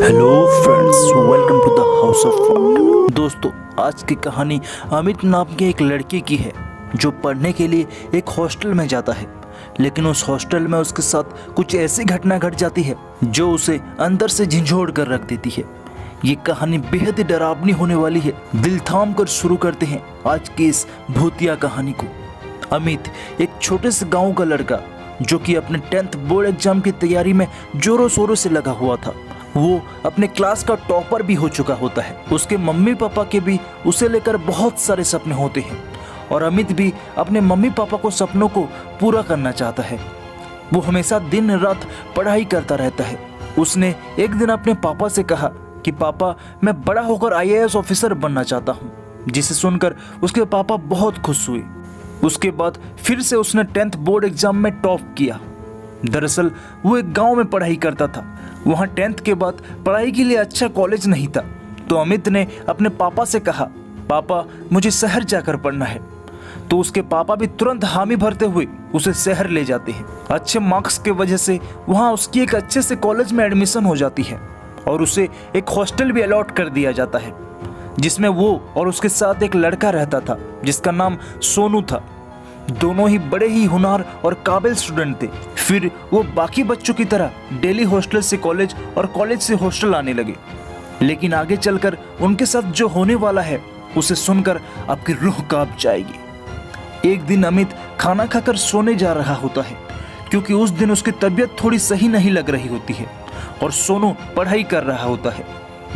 Hello friends, welcome to the house of fun. दोस्तों, आज की कहानी अमित नाम के एक लड़के की है जो पढ़ने के लिए एक हॉस्टल में जाता है। लेकिन उस हॉस्टल में उसके साथ कुछ ऐसी घटना घट जाती है जो उसे अंदर से झंझोड़ कर रख देती है। ये कहानी बेहद ही डरावनी होने वाली है। दिल थाम कर शुरू करते हैं आज की इस भूतिया कहानी को। अमित एक छोटे से गाँव का लड़का जो कि अपने 10th बोर्ड एग्जाम की तैयारी में जोरों शोरों से लगा हुआ था। वो अपने क्लास का टॉपर भी हो चुका होता है। उसके मम्मी पापा के भी उसे लेकर बहुत सारे सपने होते हैं और अमित भी अपने मम्मी पापा को सपनों को पूरा करना चाहता है। वो हमेशा दिन रात पढ़ाई करता रहता है। उसने एक दिन अपने पापा से कहा कि पापा, मैं बड़ा होकर IAS ऑफिसर बनना चाहता हूँ, जिसे सुनकर उसके पापा बहुत खुश हुए। उसके बाद फिर से उसने 10th बोर्ड एग्जाम में टॉप किया। दरअसल वो एक गांव में पढ़ाई करता था। वहाँ 10th के बाद पढ़ाई के लिए अच्छा कॉलेज नहीं था, तो अमित ने अपने पापा से कहा, पापा मुझे शहर जाकर पढ़ना है। तो उसके पापा भी तुरंत हामी भरते हुए उसे शहर ले जाते हैं। अच्छे मार्क्स के वजह से वहाँ उसकी एक अच्छे से कॉलेज में एडमिशन हो जाती है और उसे एक हॉस्टल भी अलॉट कर दिया जाता है, जिसमें वो और उसके साथ एक लड़का रहता था जिसका नाम सोनू था। दोनों ही बड़े ही होनहार और काबिल स्टूडेंट थे। फिर वो बाकी बच्चों की तरह डेली हॉस्टल से कॉलेज और कॉलेज से हॉस्टल आने लगे। लेकिन आगे चलकर उनके साथ जो होने वाला है उसे सुनकर आपकी रूह कांप जाएगी। एक दिन अमित खाना खाकर सोने जा रहा होता है क्योंकि उस दिन उसकी तबीयत थोड़ी सही नहीं लग रही होती है और सोनू पढ़ाई कर रहा होता है।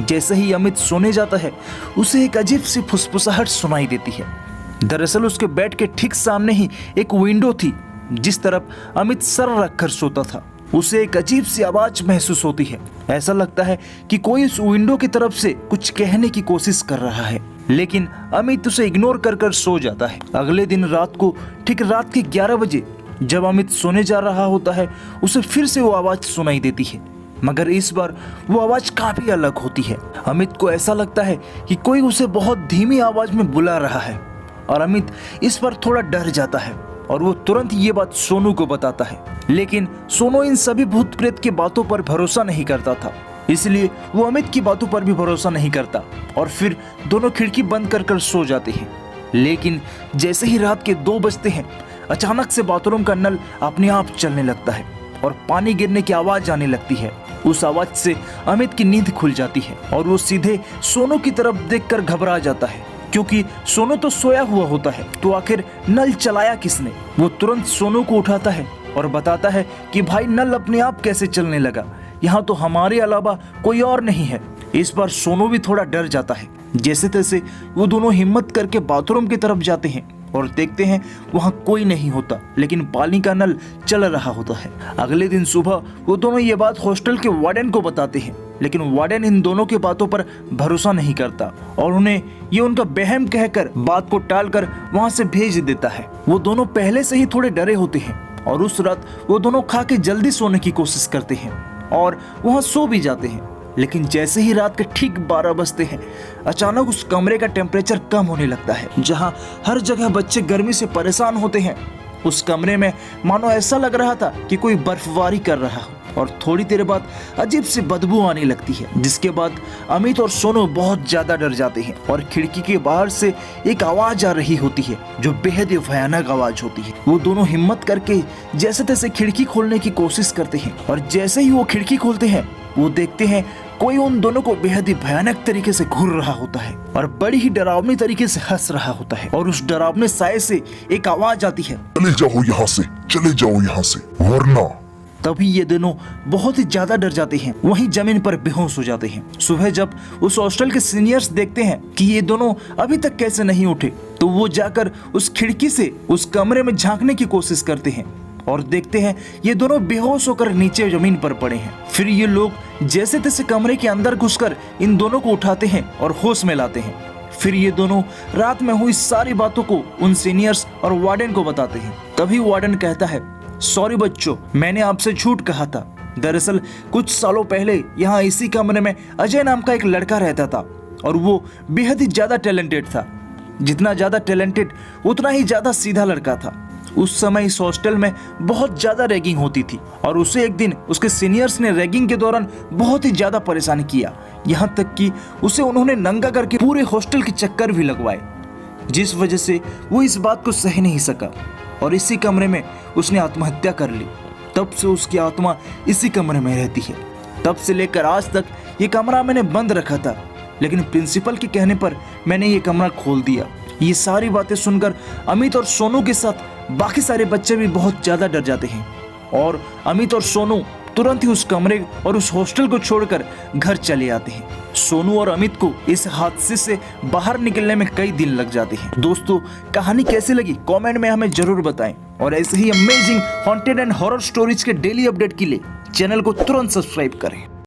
जैसे ही अमित सोने जाता है उसे एक अजीब सी फुसफुसाहट सुनाई देती है। दरअसल उसके बेड के ठीक सामने ही एक विंडो थी जिस तरफ अमित सर रखकर सोता था। उसे एक अजीब सी आवाज महसूस होती है। ऐसा लगता है कि कोई उस विंडो की तरफ से कुछ कहने की कोशिश कर रहा है, लेकिन अमित उसे इग्नोर कर कर सो जाता है। अगले दिन रात को ठीक रात के 11 बजे जब अमित सोने जा रहा होता है उसे फिर से वो आवाज सुनाई देती है, मगर इस बार वो आवाज काफी अलग होती है। अमित को ऐसा लगता है कि कोई उसे बहुत धीमी आवाज में बुला रहा है और अमित इस पर थोड़ा डर जाता है और वो तुरंत ये बात सोनू को बताता है। लेकिन सोनू इन सभी भूत प्रेत की बातों पर भरोसा नहीं करता था, इसलिए वो अमित की बातों पर भी भरोसा नहीं करता और फिर दोनों खिड़की बंद कर कर सो जाते हैं। लेकिन जैसे ही रात के 2 बजते हैं अचानक से बाथरूम का नल अपने आप चलने लगता है और पानी गिरने की आवाज आने लगती है। उस आवाज से अमित की नींद खुल जाती है और वो सीधे सोनू की तरफ देखकर घबरा जाता है क्योंकि सोनू तो सोया हुआ होता है। तो आखिर नल चलाया किसने? वो तुरंत सोनू को उठाता है और बताता है कि भाई, नल अपने आप कैसे चलने लगा? यहाँ तो हमारे अलावा कोई और नहीं है। इस बार सोनू भी थोड़ा डर जाता है। जैसे तैसे वो दोनों हिम्मत करके बाथरूम की तरफ जाते हैं और देखते हैं वहाँ कोई नहीं होता, लेकिन पानी का नल चल रहा होता है। अगले दिन सुबह वो दोनों ये बात हॉस्टल के वार्डन को बताते हैं, लेकिन वार्डन इन दोनों की बातों पर भरोसा नहीं करता और उन्हें ये उनका वहम कहकर बात को टालकर वहाँ से भेज देता है। वो दोनों पहले से ही थोड़े डरे होते हैं और उस रात वो दोनों खा के जल्दी सोने की कोशिश करते हैं और वहाँ सो भी जाते हैं। लेकिन जैसे ही रात के ठीक 12 बजते हैं अचानक उस कमरे का टेम्परेचर कम होने लगता है। जहां हर जगह बच्चे गर्मी से परेशान होते हैं, उस कमरे में मानो ऐसा लग रहा था कि कोई बर्फबारी कर रहा हो और थोड़ी देर बाद अजीब सी बदबू आने लगती है, जिसके बाद अमित और सोनू बहुत ज्यादा डर जाते हैं और खिड़की के बाहर से एक आवाज आ रही होती है जो बेहद ही भयानक आवाज होती है। वो दोनों हिम्मत करके जैसे तैसे खिड़की खोलने की कोशिश करते हैं और जैसे ही वो खिड़की खोलते हैं वो देखते हैं कोई उन दोनों को बेहद ही भयानक तरीके से घूर रहा होता है और बड़ी ही डरावनी तरीके से हंस रहा होता है और उस डरावने साए से एक आवाज आती है, चले जाओ यहाँ से, चले जाओ यहाँ से, वरना। तभी ये दोनों बहुत ही ज्यादा डर जाते हैं, वहीं जमीन पर बेहोश हो जाते हैं। सुबह जब उस हॉस्टल के सीनियर्स देखते हैं कि ये दोनों अभी तक कैसे नहीं उठे, तो वो जाकर उस खिड़की से उस कमरे में झांकने की कोशिश करते हैं और देखते हैं ये दोनों बेहोश होकर नीचे जमीन पर पड़े हैं। फिर ये लोग जैसे तैसे कमरे के अंदर घुसकर इन दोनों को उठाते हैं और होश में लाते हैं। फिर ये दोनों रात में हुई सारी बातों को उन सीनियर्स और वार्डन को बताते हैं। तभी वार्डन कहता है, सॉरी बच्चों, मैंने आपसे झूठ कहा था। दरअसल कुछ सालों पहले यहाँ इसी कमरे में अजय नाम का एक लड़का रहता था और वो बेहद ही ज्यादा टैलेंटेड था। जितना ज्यादा टैलेंटेड उतना ही ज्यादा सीधा लड़का था उस समय इस हॉस्टल में बहुत ज़्यादा रैगिंग होती थी और उसे एक दिन उसके सीनियर्स ने रैगिंग के दौरान बहुत ही ज़्यादा परेशान किया, यहाँ तक कि उसे उन्होंने नंगा करके पूरे हॉस्टल के चक्कर भी लगवाए, जिस वजह से वो इस बात को सह नहीं सका और इसी कमरे में उसने आत्महत्या कर ली। तब से उसकी आत्मा इसी कमरे में रहती है। तब से लेकर आज तक ये कमरा मैंने बंद रखा था, लेकिन प्रिंसिपल के कहने पर मैंने ये कमरा खोल दिया। ये सारी बातें सुनकर अमित और सोनू के साथ बाकी सारे बच्चे भी बहुत ज़्यादा डर जाते हैं और अमित और सोनू तुरंत ही उस कमरे और उस हॉस्टल को छोड़कर घर चले आते हैं। सोनू और अमित को इस हादसे से बाहर निकलने में कई दिन लग जाते हैं। दोस्तों, कहानी कैसी लगी कमेंट में हमें जरूर बताएं और ऐसे ही amazing haunted and horror stories के डेली अपडेट के लिए चैनल को तुरंत सब्सक्राइब करें।